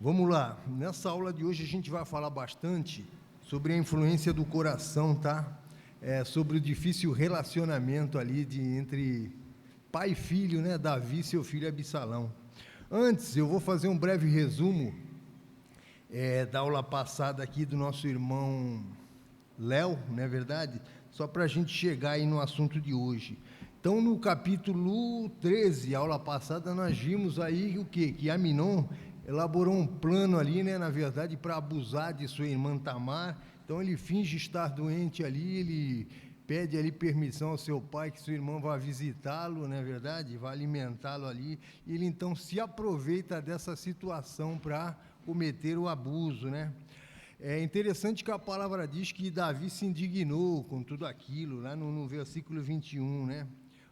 Vamos lá, nessa aula de hoje a gente vai falar bastante sobre a influência do coração, tá? Sobre o difícil relacionamento ali entre pai e filho, né? Davi e seu filho Absalão. Antes, eu vou fazer um breve resumo da aula passada aqui do nosso irmão Léo, não é verdade? Só para a gente chegar aí no assunto de hoje. Então, no capítulo 13, aula passada, nós vimos aí o quê? Que Aminon elaborou um plano ali, né, na verdade, para abusar de sua irmã Tamar. Então, ele finge estar doente ali, ele pede ali permissão ao seu pai que sua irmã vá visitá-lo, não é verdade? Vai alimentá-lo ali. E ele, então, se aproveita dessa situação para cometer o abuso, né? É interessante que a palavra diz que Davi se indignou com tudo aquilo, lá no versículo 21, né?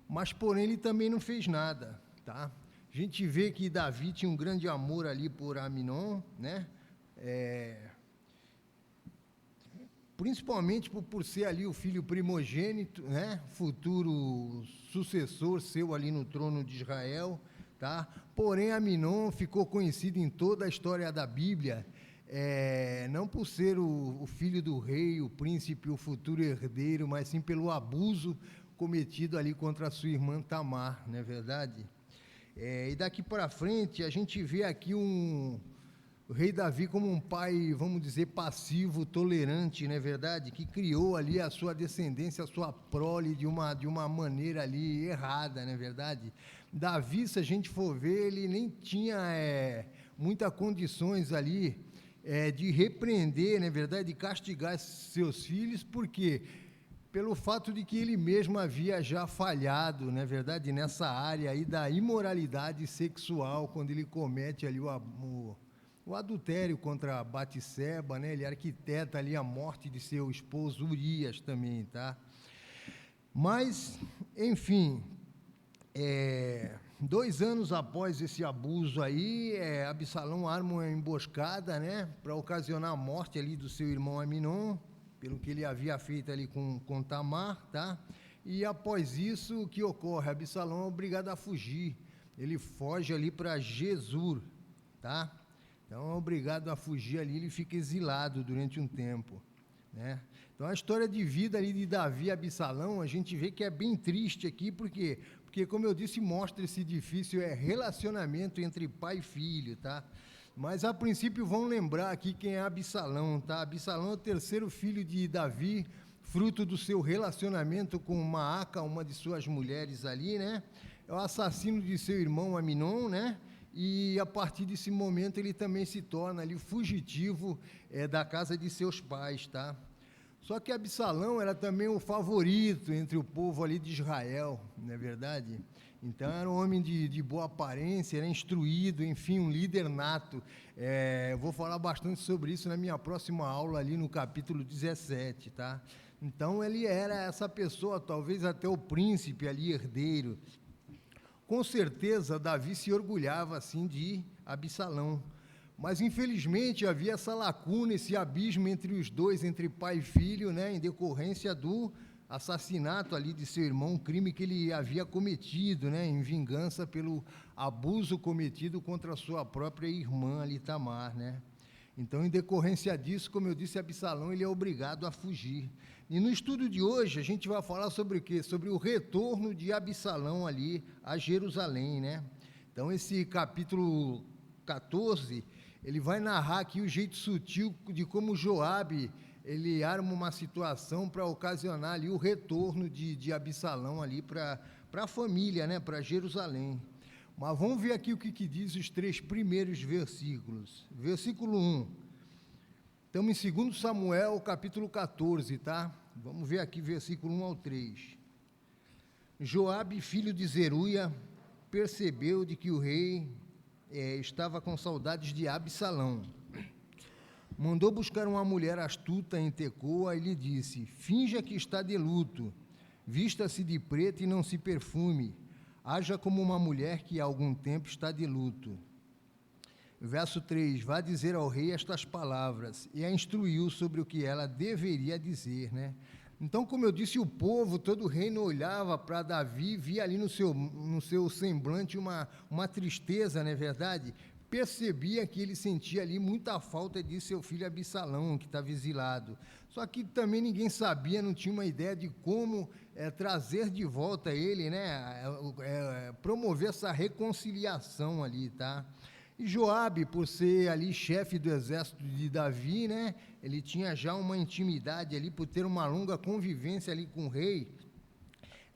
Mas, porém, ele também não fez nada, tá? A gente vê que Davi tinha um grande amor ali por Aminon, né? Principalmente por ser ali o filho primogênito, né? Futuro sucessor seu ali no trono de Israel, tá? Porém, Aminon ficou conhecido em toda a história da Bíblia, não por ser o filho do rei, o príncipe, o futuro herdeiro, mas sim pelo abuso cometido ali contra a sua irmã Tamar, não é verdade? E daqui para frente, a gente vê aqui o rei Davi como um pai, vamos dizer, passivo, tolerante, não é verdade? Que criou ali a sua descendência, a sua prole de uma maneira ali errada, não é verdade? Davi, se a gente for ver, ele nem tinha muitas condições ali de repreender, não é verdade? De castigar seus filhos, porque pelo fato de que ele mesmo havia já falhado, não é verdade, nessa área aí da imoralidade sexual, quando ele comete ali o adultério contra Batseba, né? Ele arquiteta ali a morte de seu esposo Urias também, tá? Mas, enfim, 2 anos após esse abuso aí, Absalão arma uma emboscada, né? Para ocasionar a morte ali do seu irmão Aminon, pelo que ele havia feito ali com Tamar, tá? E após isso, o que ocorre? Absalão é obrigado a fugir. Ele foge ali para Gesur, tá? Então é obrigado a fugir ali, ele fica exilado durante um tempo, né? Então a história de vida ali de Davi e Absalão, a gente vê que é bem triste aqui, porque como eu disse, mostra esse difícil relacionamento entre pai e filho, tá? Mas, a princípio, vão lembrar aqui quem é Absalão, tá? Absalão é o terceiro filho de Davi, fruto do seu relacionamento com Maaca, uma de suas mulheres ali, né? É o assassino de seu irmão Aminon, né? E, a partir desse momento, ele também se torna ali fugitivo da casa de seus pais, tá? Só que Absalão era também o favorito entre o povo ali de Israel, não é verdade? Então, era um homem de boa aparência, era instruído, enfim, um líder nato. Eu vou falar bastante sobre isso na minha próxima aula ali no capítulo 17, tá? Então, ele era essa pessoa, talvez até o príncipe ali, herdeiro. Com certeza, Davi se orgulhava, assim, de Absalão. Mas, infelizmente, havia essa lacuna, esse abismo entre os dois, entre pai e filho, né, em decorrência do assassinato ali de seu irmão, um crime que ele havia cometido, né, em vingança pelo abuso cometido contra a sua própria irmã ali, Tamar, né? Então, em decorrência disso, como eu disse, Absalão, ele é obrigado a fugir. E no estudo de hoje, a gente vai falar sobre o quê? Sobre o retorno de Absalão ali a Jerusalém, né? Então, esse capítulo 14, ele vai narrar aqui o jeito sutil de como Joabe, ele arma uma situação para ocasionar ali o retorno de Absalão ali para a família, né? Para Jerusalém. Mas vamos ver aqui o que diz os 3 primeiros versículos. Versículo 1. Estamos em 2 Samuel, capítulo 14, tá? Vamos ver aqui versículo 1 ao 3. Joabe, filho de Zeruia, percebeu de que o rei estava com saudades de Absalão. Mandou buscar uma mulher astuta em Tecoa e lhe disse: finja que está de luto, vista-se de preto e não se perfume, haja como uma mulher que há algum tempo está de luto. Verso 3, vá dizer ao rei estas palavras, e a instruiu sobre o que ela deveria dizer, né? Então, como eu disse, o povo, todo o reino olhava para Davi, via ali no seu semblante uma tristeza, não é verdade? percebia que ele sentia ali muita falta de seu filho Absalão, que estava exilado. Só que também ninguém sabia, não tinha uma ideia de como trazer de volta ele, né? Promover essa reconciliação ali, tá? E Joabe, por ser ali chefe do exército de Davi, né? Ele tinha já uma intimidade ali, por ter uma longa convivência ali com o rei.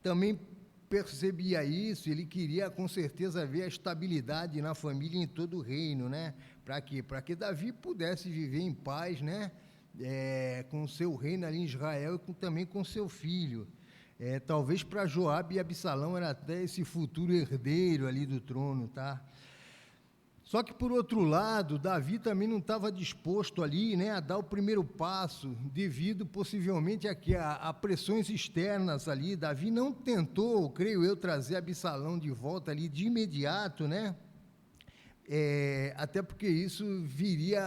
Também percebia isso, ele queria com certeza ver a estabilidade na família e em todo o reino, né? Para quê? Para que Davi pudesse viver em paz, né? Com o seu reino ali em Israel e também com seu filho. Talvez para Joabe e Absalão era até esse futuro herdeiro ali do trono, tá? Só que, por outro lado, Davi também não estava disposto ali, né, a dar o primeiro passo, devido possivelmente a pressões externas ali. Davi não tentou, creio eu, trazer Absalão de volta ali de imediato, né? Até porque isso viria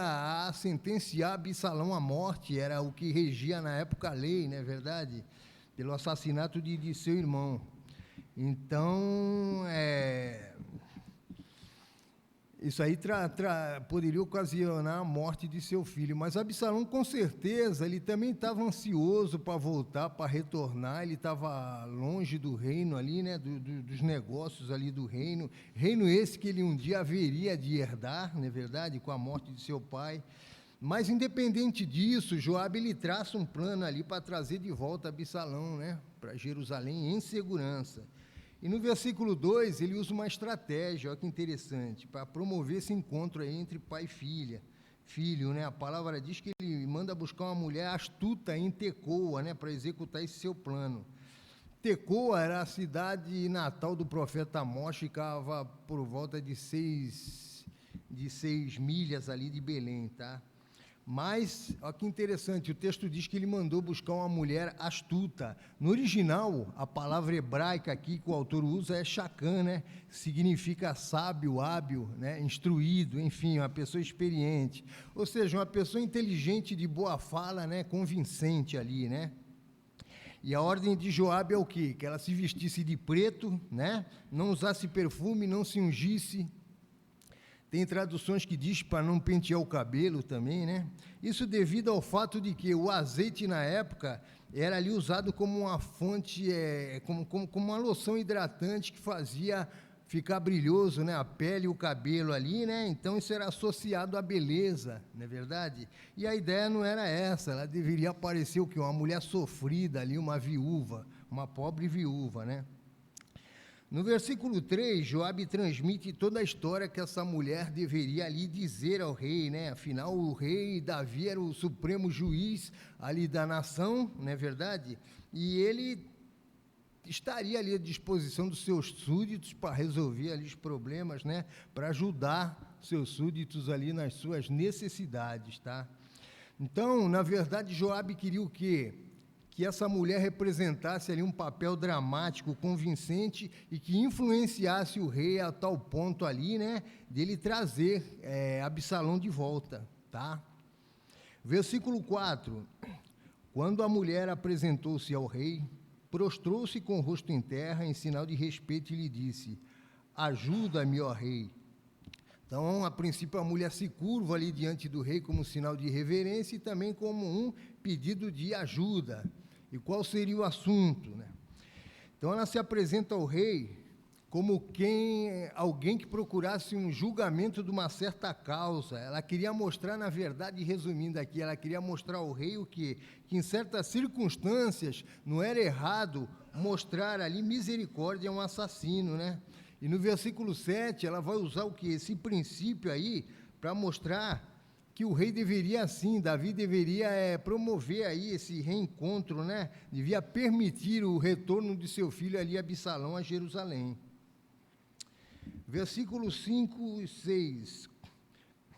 a sentenciar Absalão à morte, era o que regia na época a lei, não é verdade? Pelo assassinato de seu irmão. Então, isso aí poderia ocasionar a morte de seu filho, mas Absalão, com certeza, ele também estava ansioso para voltar, para retornar, ele estava longe do reino ali, né, dos negócios ali do reino esse que ele um dia haveria de herdar, não é verdade, com a morte de seu pai. Mas, independente disso, Joabe ele traça um plano ali para trazer de volta Absalão, né, para Jerusalém em segurança. E no versículo 2, ele usa uma estratégia, olha que interessante, para promover esse encontro aí entre pai e filho, né? A palavra diz que ele manda buscar uma mulher astuta em Tecoa, né, para executar esse seu plano. Tecoa era a cidade natal do profeta Amós, ficava por volta de 6 milhas ali de Belém, tá? Mas, olha que interessante, o texto diz que ele mandou buscar uma mulher astuta. No original, a palavra hebraica aqui que o autor usa é shacã, né? Significa sábio, hábil, né? Instruído, enfim, uma pessoa experiente. Ou seja, uma pessoa inteligente, de boa fala, né? Convincente ali, né? E a ordem de Joabe é o quê? Que ela se vestisse de preto, né? Não usasse perfume, não se ungisse. Tem traduções que diz para não pentear o cabelo também, né? Isso devido ao fato de que o azeite, na época, era ali usado como uma fonte, como uma loção hidratante que fazia ficar brilhoso, né? A pele e o cabelo ali, né? Então, isso era associado à beleza, não é verdade? E a ideia não era essa, ela deveria parecer o quê? Uma mulher sofrida ali, uma viúva, uma pobre viúva, né? No versículo 3, Joabe transmite toda a história que essa mulher deveria ali dizer ao rei, né? Afinal, o rei Davi era o supremo juiz ali da nação, não é verdade? E ele estaria ali à disposição dos seus súditos para resolver ali os problemas, né? Para ajudar seus súditos ali nas suas necessidades, tá? Então, na verdade, Joabe queria o quê? Que essa mulher representasse ali um papel dramático, convincente e que influenciasse o rei a tal ponto ali, né, dele trazer Absalão de volta, tá? Versículo 4, quando a mulher apresentou-se ao rei, prostrou-se com o rosto em terra em sinal de respeito e lhe disse, ajuda-me, ó rei. Então, a princípio, a mulher se curva ali diante do rei como sinal de reverência e também como um pedido de ajuda. E qual seria o assunto, né? Então, ela se apresenta ao rei como alguém que procurasse um julgamento de uma certa causa. Ela queria mostrar, na verdade, resumindo aqui, ela queria mostrar ao rei o quê? Que em certas circunstâncias não era errado mostrar ali misericórdia a um assassino, né? E no versículo 7, ela vai usar o quê? Esse princípio aí para mostrar que o rei deveria, sim, Davi deveria promover aí esse reencontro, né? Devia permitir o retorno de seu filho ali, Absalão, a Jerusalém. Versículos 5 e 6.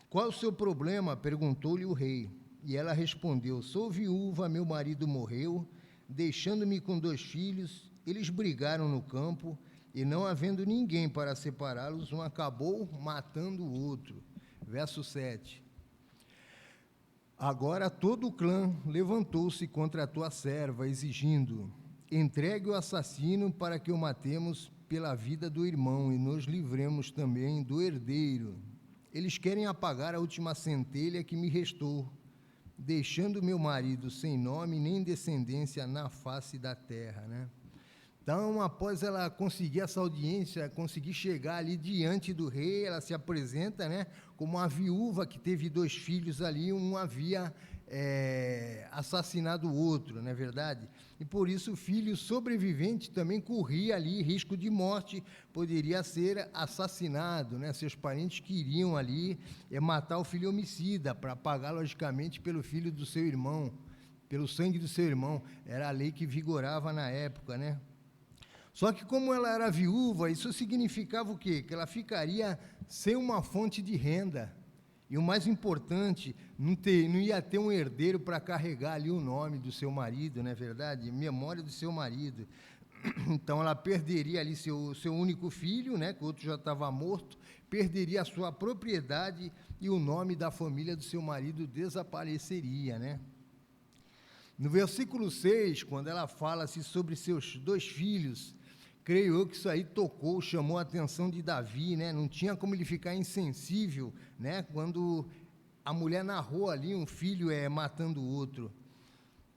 Qual o seu problema? Perguntou-lhe o rei. E ela respondeu, sou viúva, meu marido morreu, deixando-me com 2 filhos, eles brigaram no campo, e não havendo ninguém para separá-los, um acabou matando o outro. Verso 7. Agora todo o clã levantou-se contra a tua serva, exigindo, entregue o assassino para que o matemos pela vida do irmão e nos livremos também do herdeiro. eles querem apagar a última centelha que me restou, deixando meu marido sem nome nem descendência na face da terra, né? Então, após ela conseguir essa audiência, conseguir chegar ali diante do rei, ela se apresenta, né, como uma viúva que teve 2 filhos ali, um havia assassinado o outro, não é verdade? E por isso o filho sobrevivente também corria ali risco de morte, poderia ser assassinado, né? Seus parentes queriam ali matar o filho homicida, para pagar, logicamente, pelo filho do seu irmão, pelo sangue do seu irmão. Era a lei que vigorava na época, né? Só que como ela era viúva, isso significava o quê? Que ela ficaria sem uma fonte de renda. E o mais importante, não ia ter um herdeiro para carregar ali o nome do seu marido, não é verdade? Memória do seu marido. Então, ela perderia ali seu único filho, né, que o outro já estava morto, perderia a sua propriedade e o nome da família do seu marido desapareceria, né? No versículo 6, quando ela fala-se sobre seus 2 filhos, creio eu que isso aí tocou, chamou a atenção de Davi, né? Não tinha como ele ficar insensível, né? Quando a mulher narrou ali um filho matando o outro,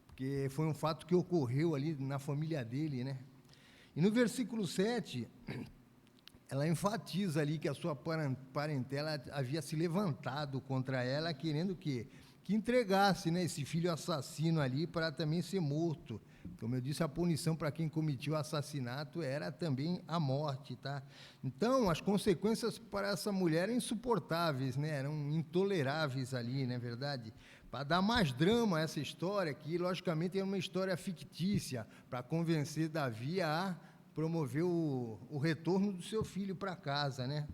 porque foi um fato que ocorreu ali na família dele, né? E no versículo 7, ela enfatiza ali que a sua parentela havia se levantado contra ela, querendo o quê? Que entregasse, né, esse filho assassino ali para também ser morto. Como eu disse, a punição para quem cometia o assassinato era também a morte, tá? Então, as consequências para essa mulher eram insuportáveis, né? Eram intoleráveis ali, não é verdade? Para dar mais drama a essa história, que logicamente é uma história fictícia, para convencer Davi a promover o retorno do seu filho para casa, né?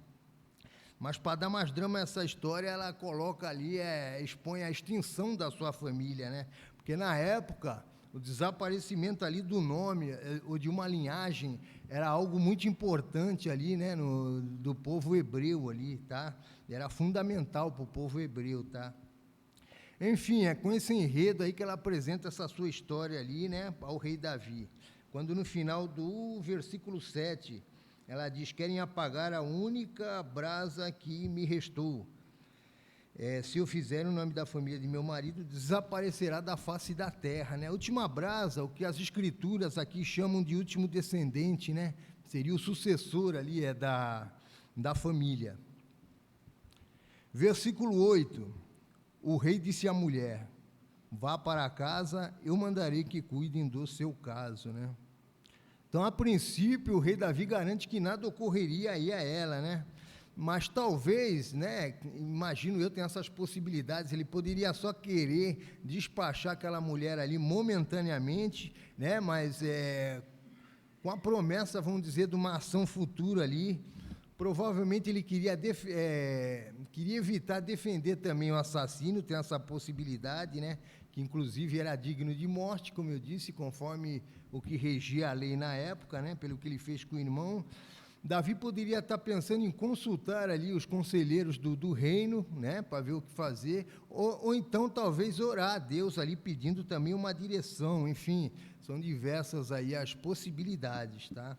Mas, para dar mais drama a essa história, ela coloca ali, expõe a extinção da sua família, né? Porque, na época, o desaparecimento ali do nome ou de uma linhagem era algo muito importante ali, né, do povo hebreu ali, tá? Era fundamental para o povo hebreu, tá? Enfim, é com esse enredo aí que ela apresenta essa sua história ali, né, ao rei Davi. Quando no final do versículo 7, ela diz: querem apagar a única brasa que me restou. Se eu fizer o nome da família de meu marido, desaparecerá da face da terra, né? A última brasa, o que as escrituras aqui chamam de último descendente, né? Seria o sucessor ali, da família. Versículo 8, o rei disse à mulher: vá para casa, eu mandarei que cuidem do seu caso, né? Então, a princípio, o rei Davi garante que nada ocorreria aí a ela, né? Mas talvez, né, imagino eu, tem essas possibilidades, ele poderia só querer despachar aquela mulher ali momentaneamente, né, mas com a promessa, vamos dizer, de uma ação futura ali. Provavelmente ele queria evitar defender também o assassino, tem essa possibilidade, né, que inclusive era digno de morte, como eu disse, conforme o que regia a lei na época, né, pelo que ele fez com o irmão. Davi poderia estar pensando em consultar ali os conselheiros do reino, né, para ver o que fazer, ou então talvez orar a Deus ali pedindo também uma direção. Enfim, são diversas aí as possibilidades, tá?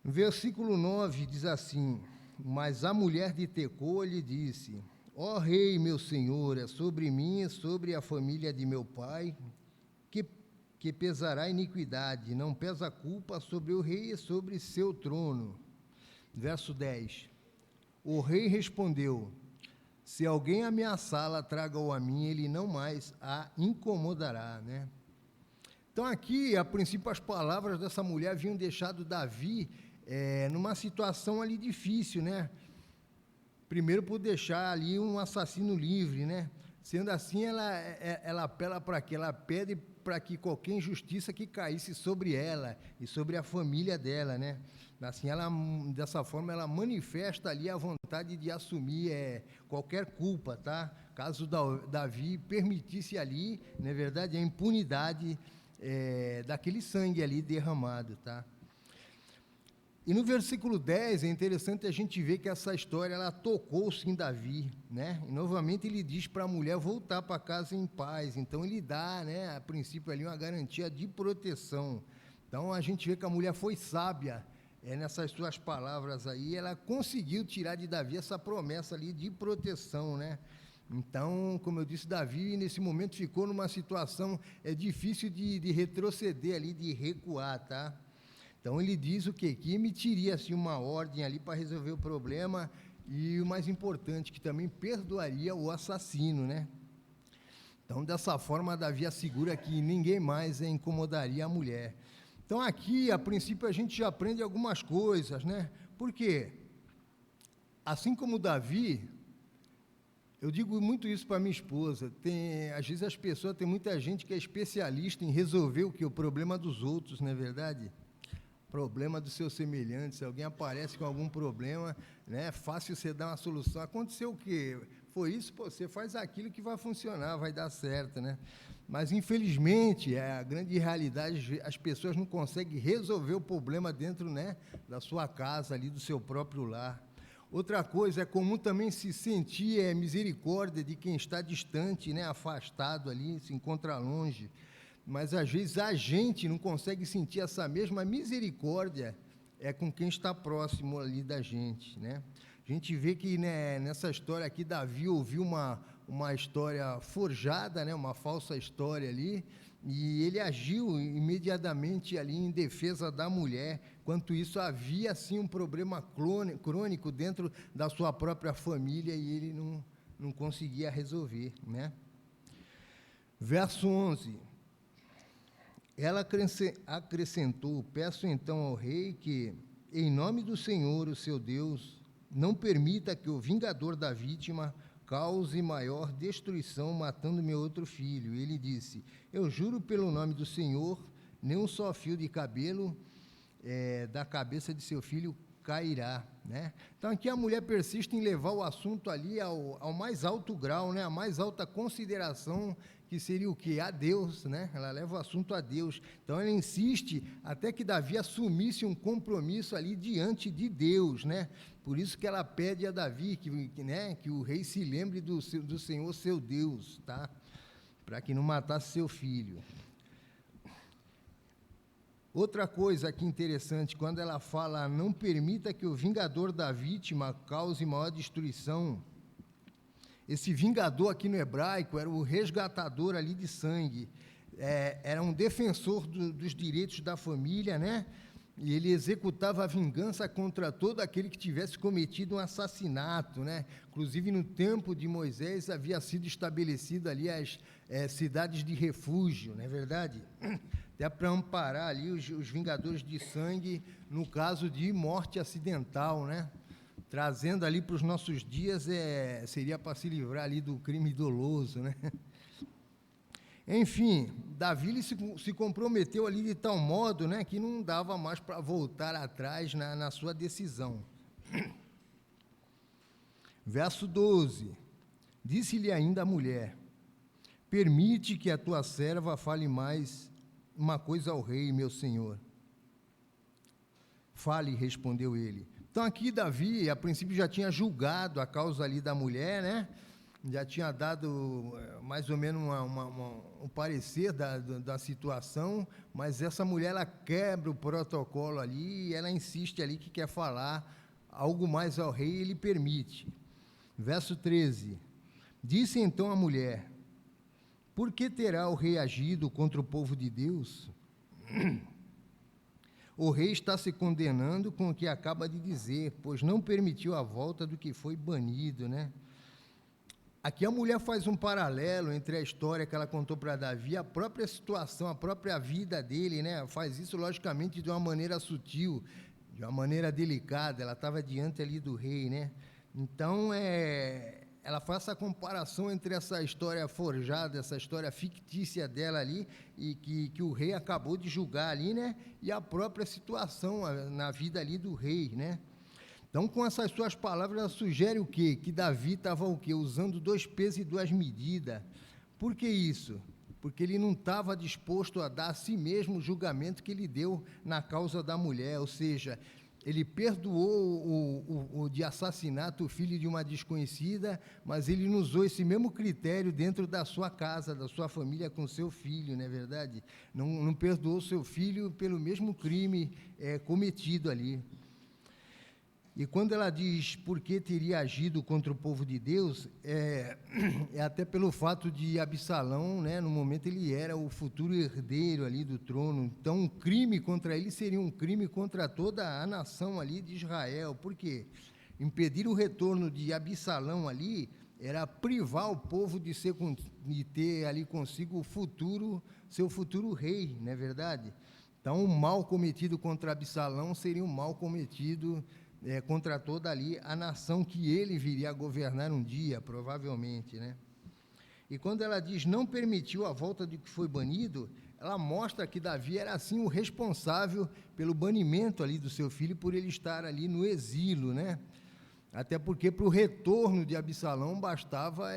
No versículo 9 diz assim: mas a mulher de Tecoa lhe disse: ó rei, meu senhor, é sobre mim e sobre a família de meu pai que pesará a iniquidade, não pesa a culpa sobre o rei e sobre seu trono. Verso 10, o rei respondeu: se alguém ameaçá-la, traga-o a mim, ele não mais a incomodará, né? Então, aqui, a princípio, as palavras dessa mulher haviam deixado Davi numa situação ali difícil, né? Primeiro, por deixar ali um assassino livre, né? Sendo assim, ela apela para quê? Ela pede para que qualquer injustiça que caísse sobre ela e sobre a família dela, né? Assim, dessa forma, ela manifesta ali a vontade de assumir qualquer culpa, tá? Caso Davi permitisse ali, na verdade, a impunidade daquele sangue ali derramado, tá? E no versículo 10, é interessante a gente ver que essa história, ela tocou-se em Davi, né? E novamente ele diz para a mulher voltar para casa em paz. Então ele dá, né, a princípio ali uma garantia de proteção. Então a gente vê que a mulher foi sábia nessas suas palavras aí, ela conseguiu tirar de Davi essa promessa ali de proteção, né? Então, como eu disse, Davi, nesse momento, ficou numa situação difícil de retroceder ali, de recuar, tá? Então, ele diz o quê? Que emitiria, assim, uma ordem ali para resolver o problema e, o mais importante, que também perdoaria o assassino, né? Então, dessa forma, Davi assegura que ninguém mais incomodaria a mulher. Então, aqui, a princípio, a gente já aprende algumas coisas, né? Por quê? Assim como Davi, eu digo muito isso para minha esposa, às vezes as pessoas, tem muita gente que é especialista em resolver o quê? O problema dos outros, não é verdade? Problema do seu semelhante, se alguém aparece com algum problema, né, é fácil você dar uma solução. Aconteceu o quê? Foi isso, pô, você faz aquilo que vai funcionar, vai dar certo, né? Mas, infelizmente, a grande realidade, as pessoas não conseguem resolver o problema dentro, né, da sua casa, ali, do seu próprio lar. Outra coisa, é comum também se sentir misericórdia de quem está distante, né, afastado ali, se encontra longe. Mas, às vezes, a gente não consegue sentir essa mesma misericórdia com quem está próximo ali da gente, né? A gente vê que, né, nessa história aqui, Davi ouviu uma história forjada, né, uma falsa história ali, e ele agiu imediatamente ali em defesa da mulher. Quanto isso, havia, assim, um problema crônico dentro da sua própria família e ele não conseguia resolver, né? Verso 11. Ela acrescentou: peço então ao rei que, em nome do Senhor, o seu Deus, não permita que o vingador da vítima cause maior destruição matando meu outro filho. Ele disse: eu juro pelo nome do Senhor, nem um só fio de cabelo da cabeça de seu filho cairá, né? Então, aqui a mulher persiste em levar o assunto ali ao mais alto grau, né? A mais alta consideração, que seria o quê? A Deus, né? Ela leva o assunto a Deus. Então, ela insiste até que Davi assumisse um compromisso ali diante de Deus, né? Por isso que ela pede a Davi que o rei se lembre do Senhor, seu Deus, tá? Para que não matasse seu filho. Outra coisa aqui interessante, quando ela fala: não permita que o vingador da vítima cause maior destruição. Esse vingador aqui no hebraico era o resgatador ali de sangue, era um defensor dos direitos da família, né? E ele executava a vingança contra todo aquele que tivesse cometido um assassinato, né? Inclusive, no tempo de Moisés, havia sido estabelecido ali as cidades de refúgio, não é verdade? Até para amparar ali os vingadores de sangue no caso de morte acidental, né? Trazendo ali para os nossos dias, seria para se livrar ali do crime doloso, né? Enfim, Davi se comprometeu ali de tal modo, né, que não dava mais para voltar atrás na sua decisão. Verso 12, disse-lhe ainda a mulher: permite que a tua serva fale mais uma coisa ao rei, meu senhor. Fale, respondeu ele. Então, aqui Davi, a princípio, já tinha julgado a causa ali da mulher, né? Já tinha dado mais ou menos um parecer da situação, mas essa mulher, ela quebra o protocolo ali e ela insiste ali que quer falar algo mais ao rei e ele permite. Verso 13, disse então a mulher: por que terá o rei agido contra o povo de Deus? O rei está se condenando com o que acaba de dizer, pois não permitiu a volta do que foi banido, né? Aqui a mulher faz um paralelo entre a história que ela contou para Davi, a própria situação, a própria vida dele, né? Faz isso, logicamente, de uma maneira sutil, de uma maneira delicada. Ela estava diante ali do rei, né? Então, ela faz essa comparação entre essa história forjada, essa história fictícia dela ali, e que o rei acabou de julgar ali, né? E a própria situação na vida ali do rei, né? Então, com essas suas palavras, ela sugere o quê? Que Davi estava o quê? Usando 2 pesos e 2 medidas. Por que isso? Porque ele não estava disposto a dar a si mesmo o julgamento que ele deu na causa da mulher, ou seja, ele perdoou o de assassinato, o filho de uma desconhecida, mas ele não usou esse mesmo critério dentro da sua casa, da sua família com seu filho, não é verdade? Não perdoou seu filho pelo mesmo crime cometido ali. E quando ela diz por que teria agido contra o povo de Deus, é até pelo fato de Absalão, né, no momento ele era o futuro herdeiro ali do trono. Então, um crime contra ele seria um crime contra toda a nação ali de Israel. Por quê? Impedir o retorno de Absalão ali era privar o povo de ter ali consigo seu futuro rei, não é verdade? Então, o mal cometido contra Absalão seria um mal cometido contra toda ali a nação que ele viria a governar um dia, provavelmente, né? E quando ela diz não permitiu a volta de que foi banido, ela mostra que Davi era assim o responsável pelo banimento ali do seu filho, por ele estar ali no exílio, né? Até porque para o retorno de Absalão bastava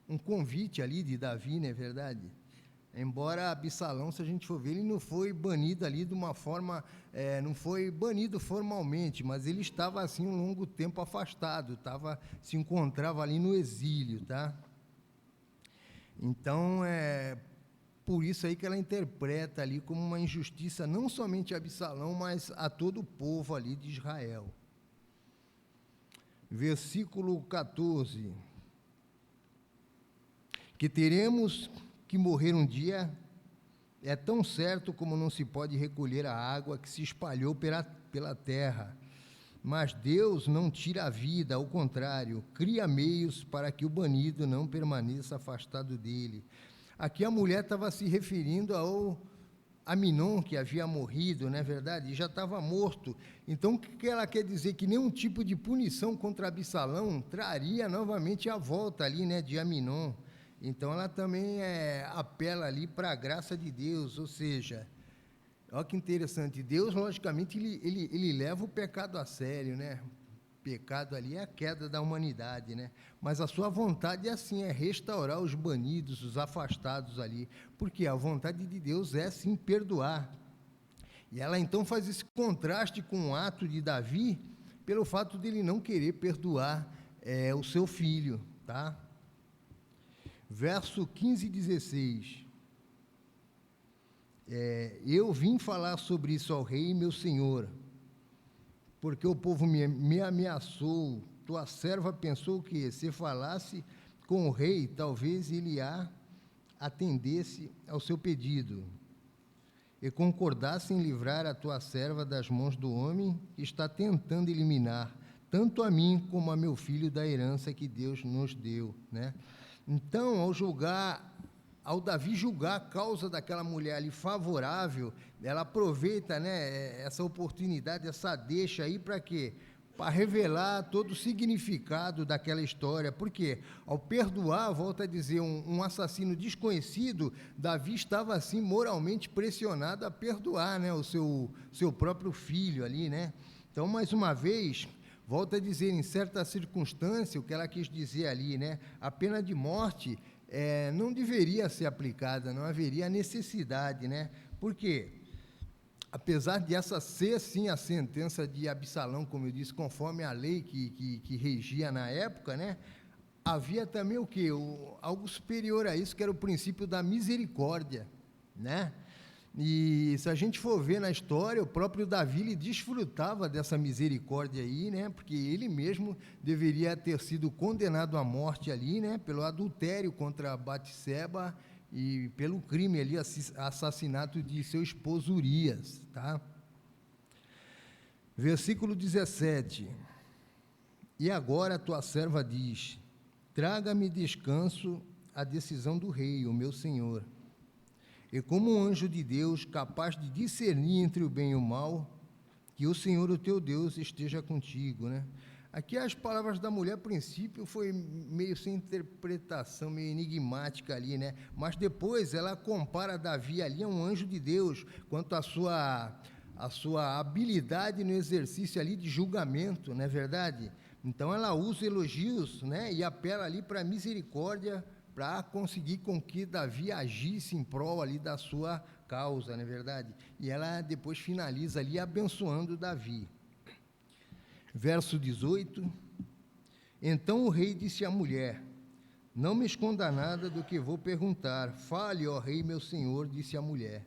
um convite ali de Davi, não é verdade? Embora Absalão, se a gente for ver, ele não foi banido ali de uma forma, não foi banido formalmente, mas ele estava assim um longo tempo afastado, se encontrava ali no exílio, tá? Então, por isso aí que ela interpreta ali como uma injustiça não somente a Absalão, mas a todo o povo ali de Israel. Versículo 14. Que teremos que morrer um dia é tão certo como não se pode recolher a água que se espalhou pela terra. Mas Deus não tira a vida, ao contrário, cria meios para que o banido não permaneça afastado dele. Aqui a mulher estava se referindo ao Aminon, que havia morrido, não é verdade? E já estava morto. Então, o que ela quer dizer? Que nenhum tipo de punição contra Absalão traria novamente a volta ali, né, de Aminon. Então, ela também apela ali para a graça de Deus, ou seja, olha que interessante, Deus, logicamente, ele leva o pecado a sério, né? O pecado ali é a queda da humanidade, né? Mas a sua vontade é assim, é restaurar os banidos, os afastados ali, porque a vontade de Deus é, sim, perdoar. E ela, então, faz esse contraste com o ato de Davi, pelo fato dele não querer perdoar o seu filho, tá? Verso 15 e 16. Eu vim falar sobre isso ao rei, meu senhor, porque o povo me ameaçou. Tua serva pensou que, se falasse com o rei, talvez ele atendesse ao seu pedido e concordasse em livrar a tua serva das mãos do homem que está tentando eliminar tanto a mim como a meu filho da herança que Deus nos deu, né? Então, ao Davi julgar a causa daquela mulher ali favorável, ela aproveita, né, essa oportunidade, essa deixa aí para quê? Para revelar todo o significado daquela história, porque ao perdoar, volta a dizer, um assassino desconhecido, Davi estava assim moralmente pressionado a perdoar, né, o seu próprio filho ali, né? Então, mais uma vez, volta a dizer, em certa circunstância, o que ela quis dizer ali, né, a pena de morte não deveria ser aplicada, não haveria necessidade, né? Por quê? Apesar de essa ser, sim, a sentença de Absalão, como eu disse, conforme a lei que regia na época, né? Havia também o quê? Algo superior a isso, que era o princípio da misericórdia, né? E se a gente for ver na história, o próprio Davi ele desfrutava dessa misericórdia aí, né? Porque ele mesmo deveria ter sido condenado à morte ali, né? Pelo adultério contra Batseba e pelo crime ali, assassinato de seu esposo Urias, tá? Versículo 17. E agora a tua serva diz: traga-me descanso a decisão do rei, o meu senhor. E como um anjo de Deus, capaz de discernir entre o bem e o mal, que o Senhor, o teu Deus, esteja contigo, né? Aqui as palavras da mulher, a princípio, foi meio sem interpretação, meio enigmática ali, né? Mas depois ela compara Davi ali a um anjo de Deus, quanto à sua habilidade no exercício ali de julgamento, não é verdade? Então ela usa elogios, né? E apela ali para a misericórdia, para conseguir com que Davi agisse em prol ali da sua causa, não é verdade? E ela depois finaliza ali abençoando Davi. Verso 18. Então o rei disse à mulher: não me esconda nada do que vou perguntar. Fale, ó rei, meu senhor, disse a mulher.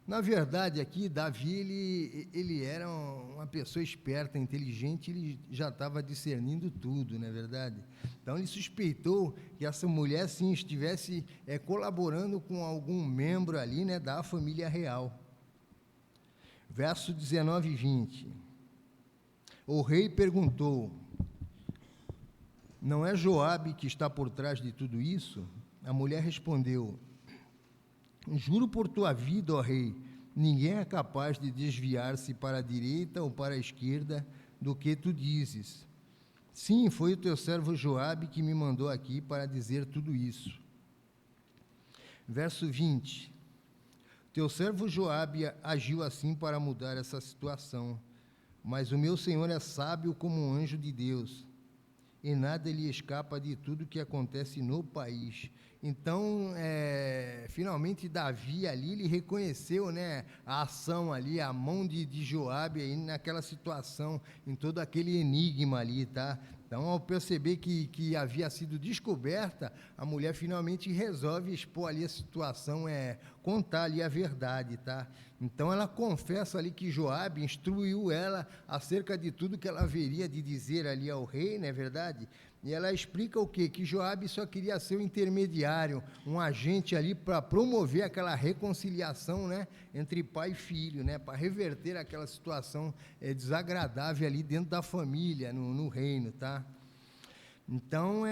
Na verdade, aqui, Davi, ele era uma pessoa esperta, inteligente, ele já estava discernindo tudo, não é verdade? Então, ele suspeitou que essa mulher, sim, estivesse colaborando com algum membro ali, né, da família real. Verso 19 e 20. O rei perguntou: não é Joabe que está por trás de tudo isso? A mulher respondeu: juro por tua vida, ó rei, ninguém é capaz de desviar-se para a direita ou para a esquerda do que tu dizes. Sim, foi o teu servo Joabe que me mandou aqui para dizer tudo isso. Verso 20. Teu servo Joabe agiu assim para mudar essa situação, mas o meu senhor é sábio como um anjo de Deus, e nada lhe escapa de tudo que acontece no país. Então, finalmente, Davi ali, ele reconheceu, né, a ação ali, a mão de Joabe aí naquela situação, em todo aquele enigma ali, tá? Então, ao perceber que havia sido descoberta, a mulher finalmente resolve expor ali a situação, contar ali a verdade, tá? Então, ela confessa ali que Joabe instruiu ela acerca de tudo que ela haveria de dizer ali ao rei, não é verdade? E ela explica o quê? Que Joabe só queria ser um intermediário, um agente ali para promover aquela reconciliação, né, entre pai e filho, né, para reverter aquela situação desagradável ali dentro da família, no reino, tá? Então,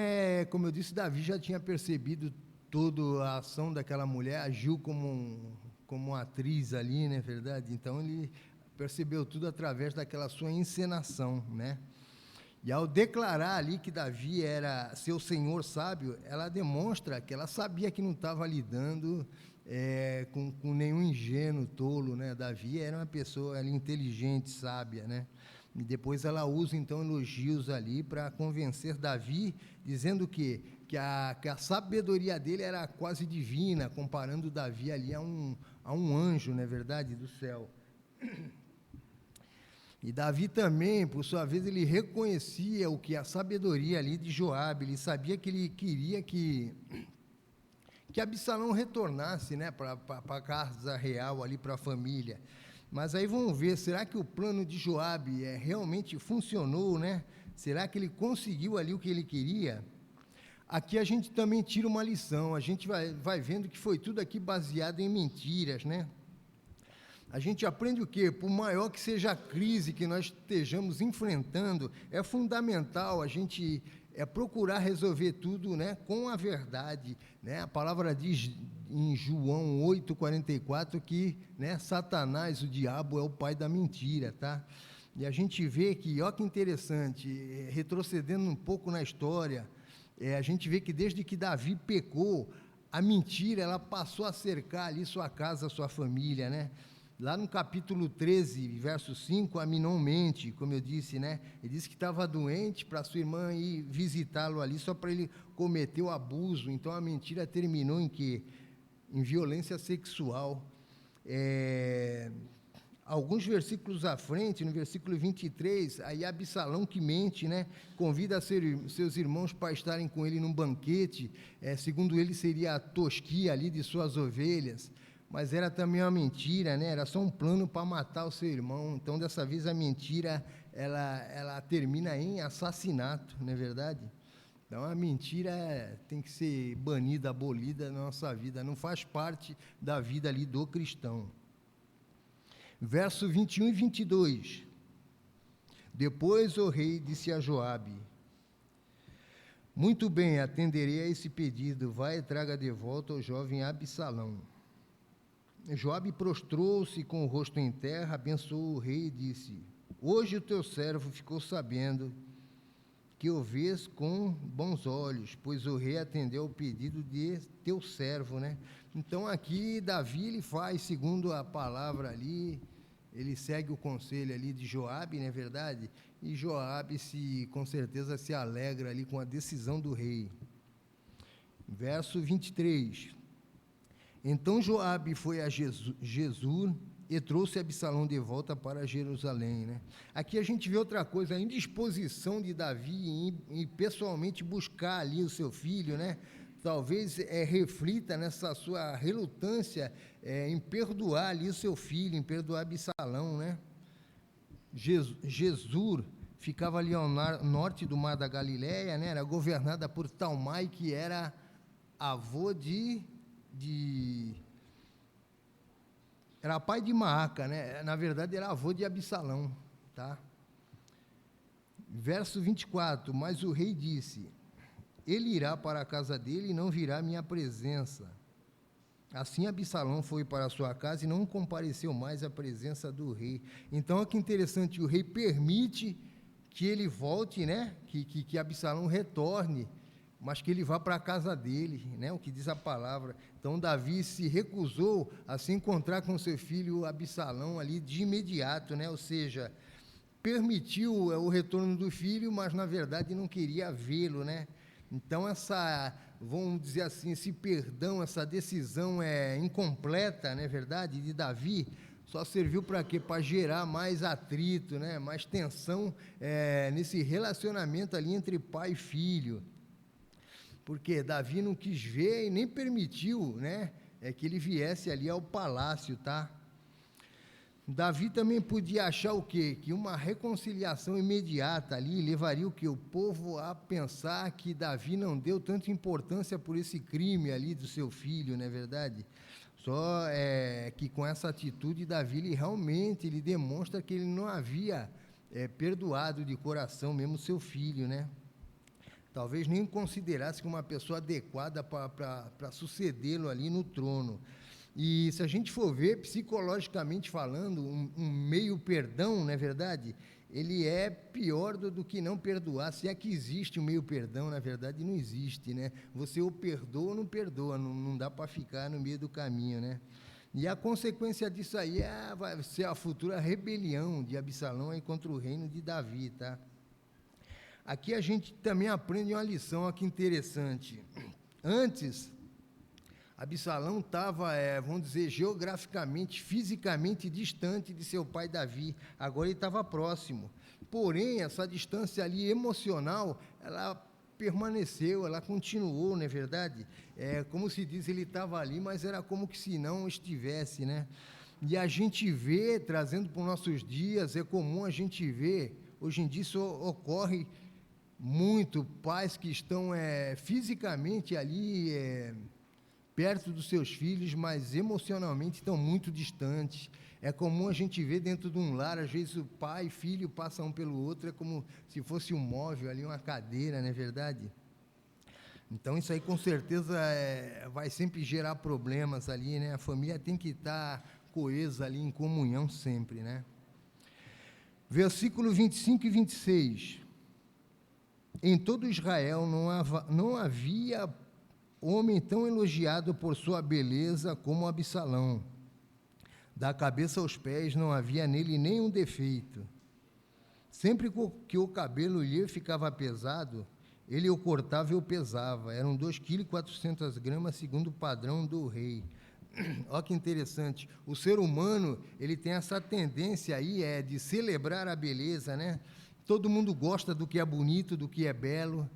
como eu disse, Davi já tinha percebido toda a ação daquela mulher, agiu como uma atriz ali, né, verdade? Então, ele percebeu tudo através daquela sua encenação, né? E ao declarar ali que Davi era seu senhor sábio, ela demonstra que ela sabia que não estava lidando com nenhum ingênuo, tolo, né? Davi era uma pessoa ali inteligente, sábia, né? E depois ela usa, então, elogios ali para convencer Davi, dizendo que a sabedoria dele era quase divina, comparando Davi ali a um anjo, não é verdade, do céu. E Davi também, por sua vez, ele reconhecia a sabedoria ali de Joabe, ele sabia que ele queria que Absalão retornasse, né, para a casa real ali, para a família. Mas aí vamos ver, será que o plano de Joabe realmente funcionou, né? Será que ele conseguiu ali o que ele queria? Aqui a gente também tira uma lição, a gente vai vendo que foi tudo aqui baseado em mentiras, né? A gente aprende o quê? Por maior que seja a crise que nós estejamos enfrentando, é fundamental a gente procurar resolver tudo, né, com a verdade, né? A palavra diz em João 8,44 que, né, Satanás, o diabo, é o pai da mentira, tá? E a gente vê que, olha que interessante, retrocedendo um pouco na história, a gente vê que desde que Davi pecou, a mentira ela passou a cercar ali sua casa, sua família, né? Lá no capítulo 13, verso 5, Aminon mente, como eu disse, né? Ele disse que estava doente para sua irmã ir visitá-lo ali, só para ele cometer o abuso. Então, a mentira terminou em quê? Em violência sexual. Alguns versículos à frente, no versículo 23, aí Absalão que mente, né? Convida seus irmãos para estarem com ele num banquete, segundo ele seria a tosquia ali de suas ovelhas, mas era também uma mentira, né? Era só um plano para matar o seu irmão. Então, dessa vez, a mentira, ela termina em assassinato, não é verdade? Então, a mentira tem que ser banida, abolida na nossa vida, não faz parte da vida ali do cristão. Verso 21 e 22. Depois o rei disse a Joabe: muito bem, atenderei a esse pedido, vai e traga de volta o jovem Absalão. Joabe prostrou-se com o rosto em terra, abençoou o rei e disse: hoje o teu servo ficou sabendo que o vês com bons olhos, pois o rei atendeu ao pedido de teu servo, né? Então aqui Davi ele faz segundo a palavra ali, ele segue o conselho ali de Joabe, não é verdade? E Joabe com certeza se alegra ali com a decisão do rei. Verso 23. Então Joabe foi a Jesur e trouxe Absalão de volta para Jerusalém, né? Aqui a gente vê outra coisa, a indisposição de Davi em pessoalmente buscar ali o seu filho, né? talvez reflita nessa sua relutância em perdoar ali o seu filho, em perdoar Absalão, né? Jesur ficava ali ao norte do Mar da Galileia, né? Era governada por Talmai, que era avô era pai de Maaca, né? Na verdade, era avô de Absalão, tá? Verso 24, mas o rei disse, ele irá para a casa dele e não virá à minha presença. Assim Absalão foi para a sua casa e não compareceu mais à presença do rei. Então, olha que interessante, o rei permite que ele volte, né? Que Absalão retorne, mas que ele vá para a casa dele, né? O que diz a palavra. Então, Davi se recusou a se encontrar com seu filho Absalão ali de imediato, né? Ou seja, permitiu o retorno do filho, mas, na verdade, não queria vê-lo, né? Então, vamos dizer assim, esse perdão, essa decisão incompleta, não é verdade, de Davi, só serviu para quê? Para gerar mais atrito, né? Mais tensão nesse relacionamento ali entre pai e filho. Porque Davi não quis ver e nem permitiu, né? Que ele viesse ali ao palácio, tá? Davi também podia achar o quê? Que uma reconciliação imediata ali levaria o quê? O povo a pensar que Davi não deu tanta importância por esse crime ali do seu filho, não é verdade? Só que com essa atitude, Davi ele demonstra que ele não havia perdoado de coração mesmo seu filho, né? Talvez nem considerasse como uma pessoa adequada para sucedê-lo ali no trono. E se a gente for ver, psicologicamente falando, um meio perdão, não é verdade? Ele é pior do que não perdoar. Se é que existe um meio perdão, na verdade não existe, né? Você ou perdoa ou não perdoa, não dá para ficar no meio do caminho, né? E a consequência disso aí vai ser a futura rebelião de Absalão aí contra o reino de Davi, tá? Aqui a gente também aprende uma lição aqui interessante. Antes, Absalão estava, vamos dizer, geograficamente, fisicamente distante de seu pai Davi. Agora ele estava próximo. Porém, essa distância ali emocional, ela permaneceu, ela continuou, não é verdade? Como se diz, ele estava ali, mas era como que se não estivesse, né? E a gente vê, trazendo para os nossos dias, é comum a gente ver, hoje em dia isso ocorre muito, pais que estão fisicamente ali perto dos seus filhos, mas emocionalmente estão muito distantes. É comum a gente ver dentro de um lar, às vezes o pai e filho passam um pelo outro, é como se fosse um móvel ali, uma cadeira, não é verdade? Então isso aí com certeza vai sempre gerar problemas ali, né? A família tem que estar coesa ali, em comunhão sempre, né? Versículo 25 e 26. Em todo Israel não havia homem tão elogiado por sua beleza como Absalão. Da cabeça aos pés não havia nele nenhum defeito. Sempre que o cabelo lhe ficava pesado, ele o cortava e o pesava. Eram 2,4 kg, segundo o padrão do rei. Olha que interessante. O ser humano, ele tem essa tendência aí de celebrar a beleza, né? Todo mundo gosta do que é bonito, do que é belo.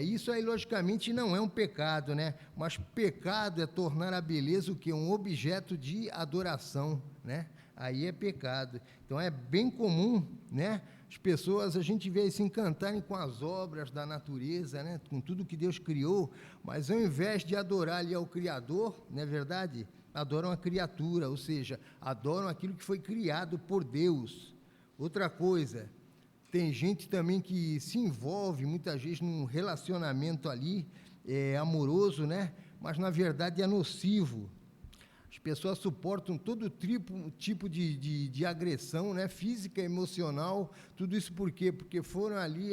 Isso aí, logicamente, não é um pecado, né? Mas pecado é tornar a beleza o quê? Um objeto de adoração, né? Aí é pecado. Então, é bem comum, né? As pessoas, a gente vê se encantarem com as obras da natureza, né? Com tudo que Deus criou, mas ao invés de adorar ali ao Criador, não é verdade? Adoram a criatura, ou seja, adoram aquilo que foi criado por Deus. Outra coisa, tem gente também que se envolve muitas vezes num relacionamento ali amoroso, né? Mas na verdade é nocivo. As pessoas suportam todo tipo de agressão, né? Física, emocional, tudo isso por quê? Porque foram ali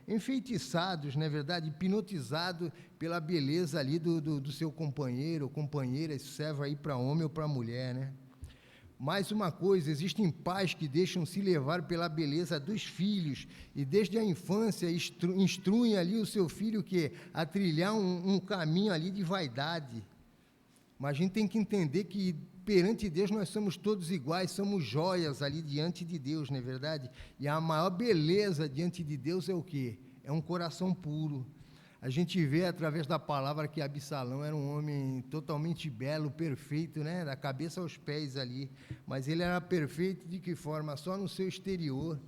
enfeitiçados, não é verdade? Hipnotizados pela beleza ali do seu companheiro ou companheira, isso serve aí para homem ou para mulher, né? Mais uma coisa, existem pais que deixam-se levar pela beleza dos filhos e desde a infância instruem ali o seu filho a trilhar um caminho ali de vaidade. Mas a gente tem que entender que perante Deus nós somos todos iguais, somos joias ali diante de Deus, não é verdade? E a maior beleza diante de Deus é o quê? É um coração puro. A gente vê através da palavra que Absalão era um homem totalmente belo, perfeito, né? Da cabeça aos pés ali. Mas ele era perfeito de que forma? Só no seu exterior.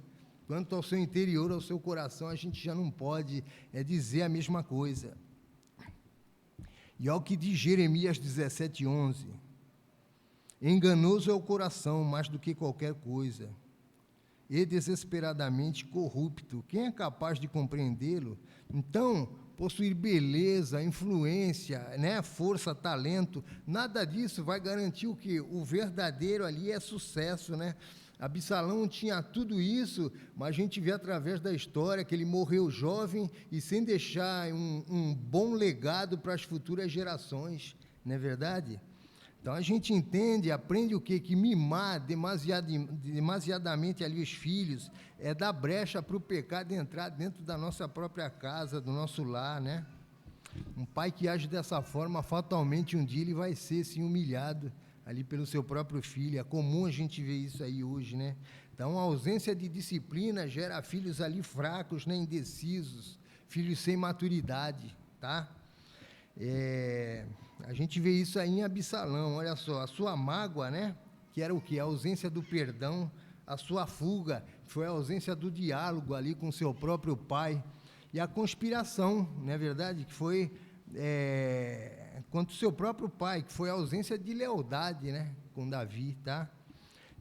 Quanto ao seu interior, ao seu coração, a gente já não pode dizer a mesma coisa. E ao que diz Jeremias 17:11, enganoso é o coração mais do que qualquer coisa, e desesperadamente corrupto. Quem é capaz de compreendê-lo? Então, possuir beleza, influência, né, força, talento, nada disso vai garantir o quê? O verdadeiro ali é sucesso, né? Absalão tinha tudo isso, mas a gente vê através da história que ele morreu jovem e sem deixar um bom legado para as futuras gerações, não é verdade? Então a gente entende, aprende o quê? Que mimar demasiadamente ali os filhos é dar brecha para o pecado entrar dentro da nossa própria casa, do nosso lar, né? Um pai que age dessa forma, fatalmente um dia ele vai ser sim humilhado ali pelo seu próprio filho. É comum a gente ver isso aí hoje, né? Então a ausência de disciplina gera filhos ali fracos, né? Indecisos, filhos sem maturidade, tá? A gente vê isso aí em Absalão, olha só, a sua mágoa, né, que era o quê? A ausência do perdão, a sua fuga, foi a ausência do diálogo ali com seu próprio pai, e a conspiração, não é verdade, que foi contra o seu próprio pai, que foi a ausência de lealdade, né, com Davi, tá?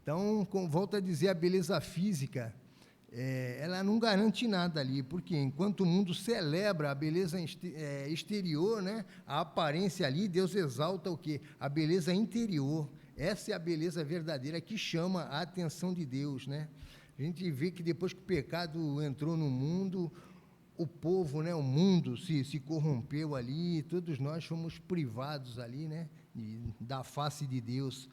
Então, volto a dizer, a beleza física, ela não garante nada ali, porque enquanto o mundo celebra a beleza exterior, né, a aparência ali, Deus exalta o quê? A beleza interior. Essa é a beleza verdadeira que chama a atenção de Deus, né? A gente vê que depois que o pecado entrou no mundo, o povo, né, o mundo se corrompeu ali, todos nós fomos privados ali, né, da face de Deus.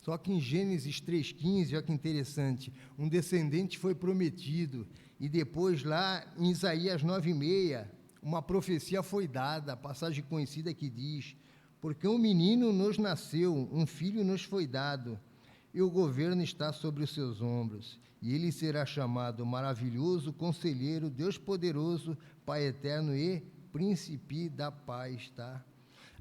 Só que em Gênesis 3,15, olha que interessante, um descendente foi prometido, e depois lá em Isaías 9,6, uma profecia foi dada, a passagem conhecida que diz, porque um menino nos nasceu, um filho nos foi dado, e o governo está sobre os seus ombros, e ele será chamado Maravilhoso, Conselheiro, Deus Poderoso, Pai Eterno e Príncipe da Paz, tá?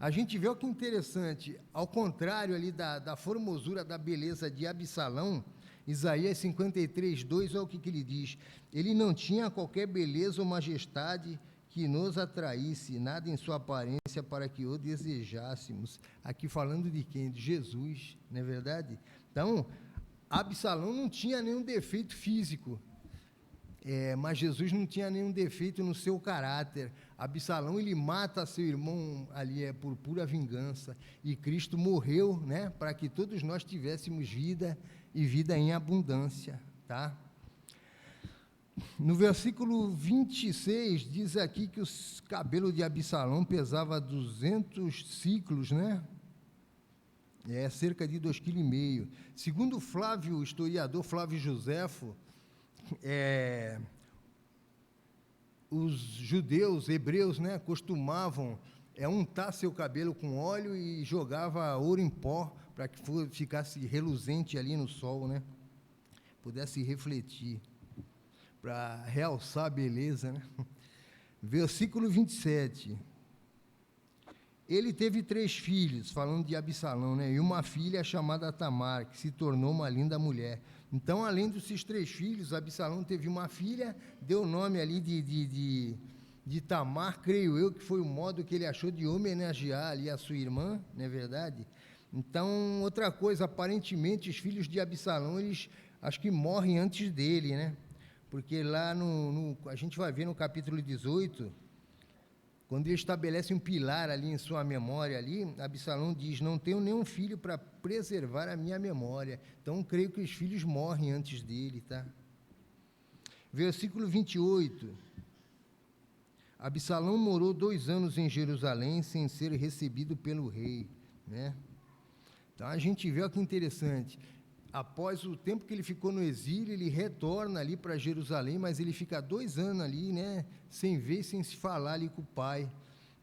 A gente vê o que interessante, ao contrário ali da formosura, da beleza de Absalão, Isaías 53:2, olha o que ele diz, ele não tinha qualquer beleza ou majestade que nos atraísse, nada em sua aparência para que o desejássemos. Aqui falando de quem? De Jesus, não é verdade? Então, Absalão não tinha nenhum defeito físico, mas Jesus não tinha nenhum defeito no seu caráter. Absalão, ele mata seu irmão ali por pura vingança, e Cristo morreu, né, para que todos nós tivéssemos vida e vida em abundância, tá? No versículo 26 diz aqui que o cabelo de Absalão pesava 200 ciclos, né? Cerca de 2,5 kg. Segundo Flávio, o historiador Flávio Joséfo, os judeus, hebreus, né, costumavam untar seu cabelo com óleo e jogava ouro em pó para que ficasse reluzente ali no sol, né, pudesse refletir, para realçar a beleza, né? Versículo 27. Ele teve 3 filhos, falando de Absalão, né, e uma filha chamada Tamar, que se tornou uma linda mulher. Então, além desses 3 filhos, Absalão teve uma filha, deu o nome ali de Tamar, creio eu, que foi o modo que ele achou de homenagear ali a sua irmã, não é verdade? Então, outra coisa, aparentemente, os filhos de Absalão, eles acho que morrem antes dele, né? Porque lá a gente vai ver no capítulo 18, quando ele estabelece um pilar ali em sua memória, ali, Absalão diz, não tenho nenhum filho para preservar a minha memória. Então, creio que os filhos morrem antes dele, tá? Versículo 28. Absalão morou 2 anos em Jerusalém sem ser recebido pelo rei, né? Então, a gente vê, olha que interessante, após o tempo que ele ficou no exílio, ele retorna ali para Jerusalém, mas ele fica 2 anos ali, né, sem ver, sem se falar ali com o pai.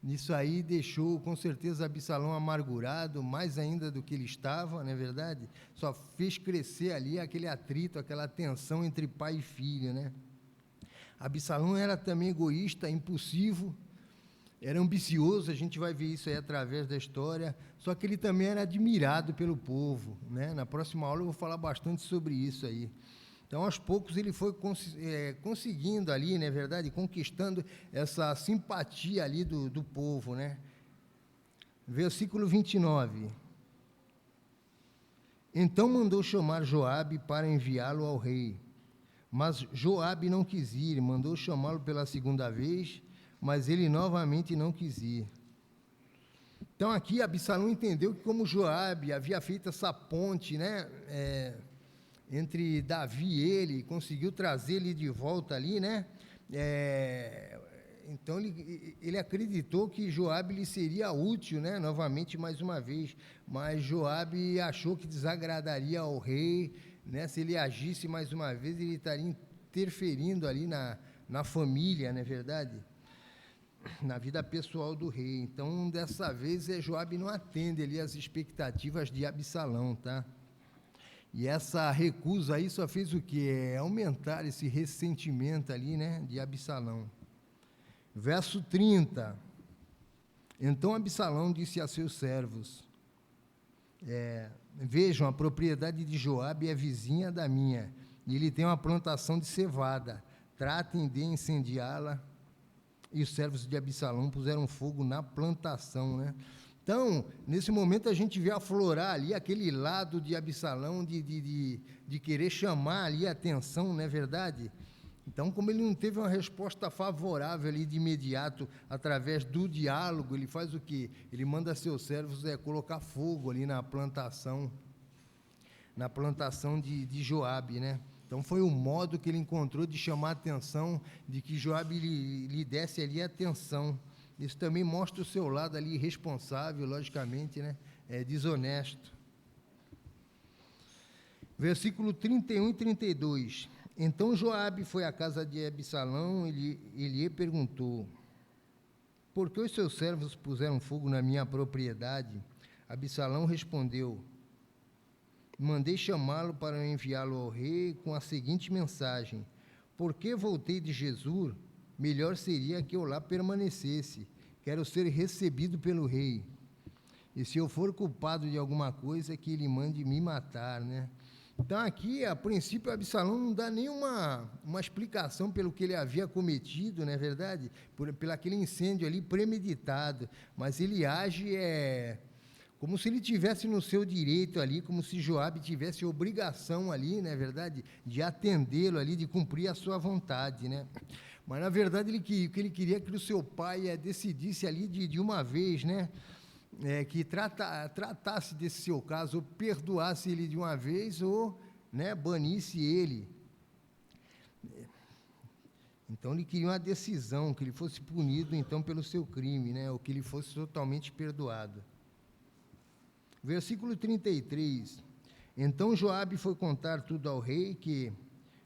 Isso aí deixou, com certeza, Absalão amargurado, mais ainda do que ele estava, não é verdade? Só fez crescer ali aquele atrito, aquela tensão entre pai e filho, né? Absalão era também egoísta, impulsivo, era ambicioso, a gente vai ver isso aí através da história, só que ele também era admirado pelo povo, né? Na próxima aula eu vou falar bastante sobre isso aí. Então, aos poucos, ele foi conseguindo ali, na verdade, conquistando essa simpatia ali do povo, né? Versículo 29. Então mandou chamar Joabe para enviá-lo ao rei. Mas Joabe não quis ir, mandou chamá-lo pela segunda vez, mas ele novamente não quis ir. Então, aqui, Absalão entendeu que, como Joabe havia feito essa ponte, né, entre Davi e ele, conseguiu trazer ele de volta ali, né? Então ele acreditou que Joabe lhe seria útil, né? Novamente, mais uma vez, mas Joabe achou que desagradaria ao rei, né? Se ele agisse mais uma vez, ele estaria interferindo ali na família, não é verdade? Na vida pessoal do rei. Então, dessa vez, Joabe não atende ali as expectativas de Absalão, tá? E essa recusa aí só fez o quê? Aumentar esse ressentimento ali, né, de Absalão. Verso 30. Então Absalão disse a seus servos, vejam, a propriedade de Joabe é vizinha da minha, e ele tem uma plantação de cevada, tratem de incendiá-la. E os servos de Absalão puseram fogo na plantação, né? Então, nesse momento, a gente vê aflorar ali aquele lado de Absalão de querer chamar ali a atenção, não é verdade? Então, como ele não teve uma resposta favorável ali de imediato, através do diálogo, ele faz o quê? Ele manda seus servos colocar fogo ali na plantação de Joabe, né? Então, foi o modo que ele encontrou de chamar a atenção, de que Joabe lhe desse ali atenção. Isso também mostra o seu lado ali irresponsável, logicamente, né? Desonesto. Versículo 31 e 32. Então Joabe foi à casa de Absalão e lhe perguntou, por que os seus servos puseram fogo na minha propriedade? Absalão respondeu, mandei chamá-lo para enviá-lo ao rei com a seguinte mensagem, porque voltei de Jesur, melhor seria que eu lá permanecesse, quero ser recebido pelo rei, e se eu for culpado de alguma coisa, que ele mande me matar, né? Então aqui, a princípio, Absalão não dá nenhuma explicação pelo que ele havia cometido, não é verdade? Pelo aquele incêndio ali premeditado, mas ele age como se ele tivesse no seu direito ali, como se Joabe tivesse obrigação ali, não é verdade? De atendê-lo ali, de cumprir a sua vontade, né? Mas, na verdade, o que ele queria que o seu pai decidisse ali de uma vez, né? Que tratasse desse seu caso, ou perdoasse ele de uma vez, ou, né, banisse ele. Então, ele queria uma decisão, que ele fosse punido, então, pelo seu crime, né? Ou que ele fosse totalmente perdoado. Versículo 33. Então Joabe foi contar tudo ao rei, que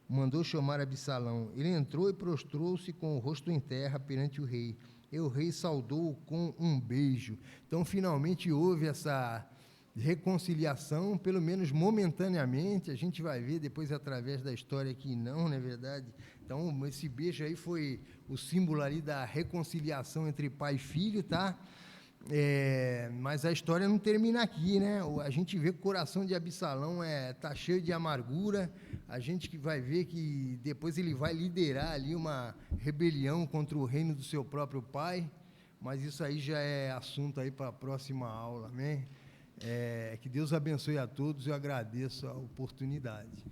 mandou chamar Absalão. Ele entrou e prostrou-se com o rosto em terra perante o rei. E o rei saudou-o com um beijo. Então, finalmente, houve essa reconciliação, pelo menos momentaneamente. A gente vai ver depois, através da história, que não é verdade? Então, esse beijo aí foi o símbolo ali da reconciliação entre pai e filho, tá? Mas a história não termina aqui, né? A gente vê que o coração de Absalão tá cheio de amargura. A gente que vai ver que depois ele vai liderar ali uma rebelião contra o reino do seu próprio pai, mas isso aí já é assunto aí para a próxima aula, amém? Que Deus abençoe a todos, eu agradeço a oportunidade.